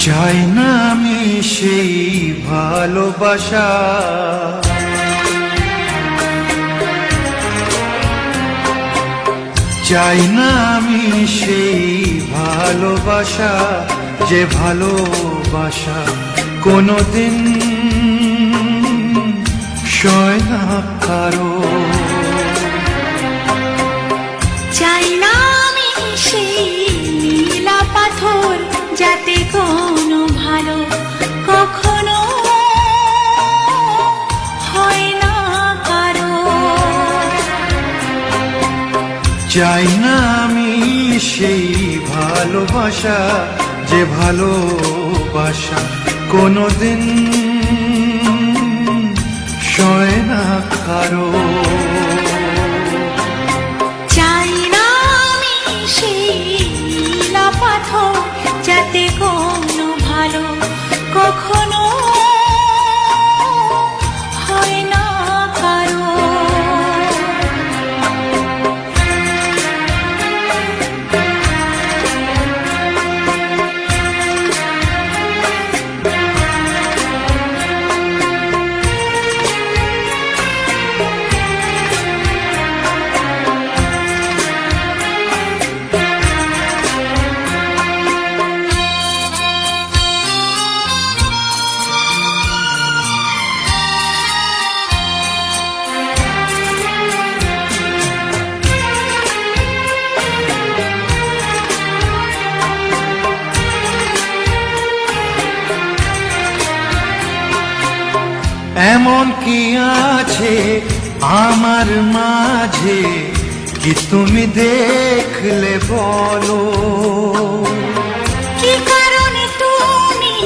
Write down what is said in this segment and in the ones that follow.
চাই না আমি সেই ভালোবাসা, চাই না আমি সেই ভালোবাসা, যে ভালোবাসা কোনোদিন সয় না কারো। চাই না আমি সেই নীলা পাথর, যাতে কোনো ভালো কখনো হয় না কারো। চাই না আমি সেই ভালোবাসা, যে ভালোবাসা কোনোদিন সয় না কারো। চাই না আমি সেই নীলা পাথর, যাতে কোনো ভালো কখনো হয় না কারো। এমন কি আছে আমার মাঝে, কি তুমি দেখলে বলো? কি কারণে তুমি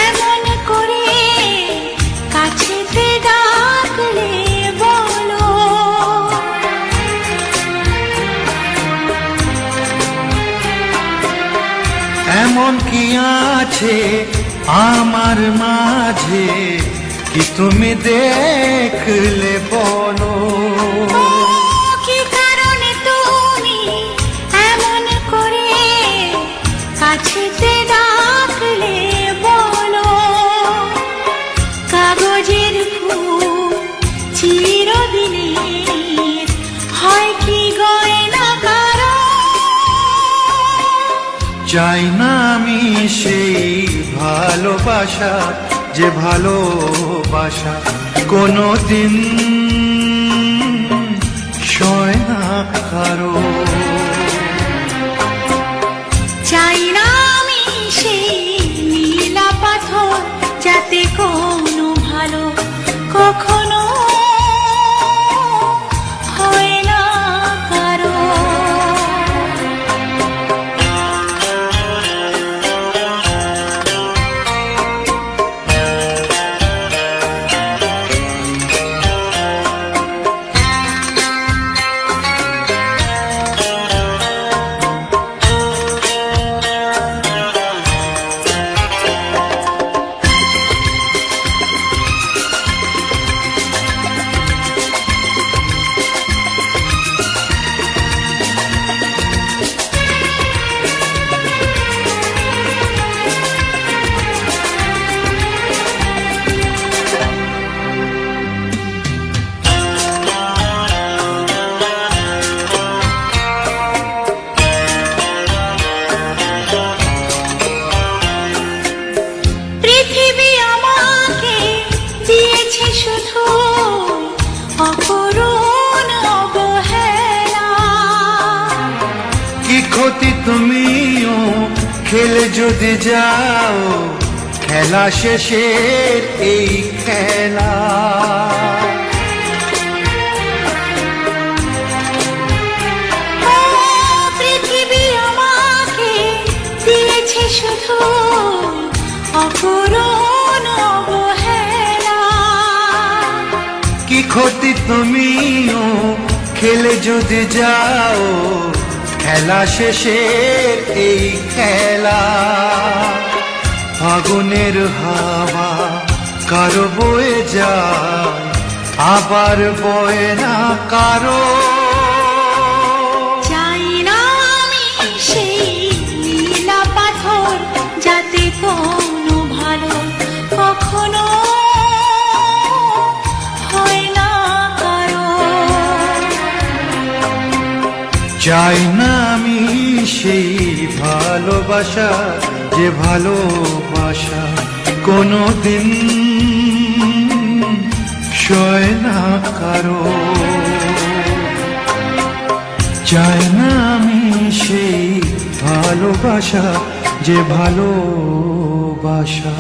এমন করে কাছেতে ডাকলে বলো? এমন কি আছে আমার মাঝে, কি তুমি দেখলে বলো? কি কারণে তুমি এমন করে কাছেতে ডাকলে বলো? কাগজের ফুল চিরদিনের হয় কি গয়না কারো? চাই না আমি সেই ভালোবাসা, যে ভালোবাসা কোনোদিন সয় না কারো। চাই না আমি সেই নীলা পাথর, যাতে কোনো ভালো কখনো হয় না কারো। ক্ষতি তুমিও খেলে যদি যাও, খেলা শেষের এই খেলা। ও পৃথিবী আমাকে দিয়েছে শুধু অপূরণ অবহেলা। কি ক্ষতি তুমিও খেলে যদি যাও খেলা শেষের এই খেলা। আগুনের হাওয়া কারো বয়ে যায় আবার বয়ে না কারো। চাই না আমি সেই নীলা পাথর যাতে কোনো ভালো কখনো হয় না কারো। চাই না আমি সেই ভালোবাসা যে ভালোবাসা কোনোদিন সয় না কারো। চাই না আমি সেই ভালোবাসা যে ভালোবাসা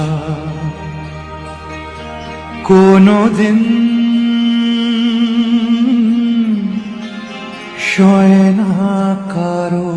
কোনোদিন সয় না কারো।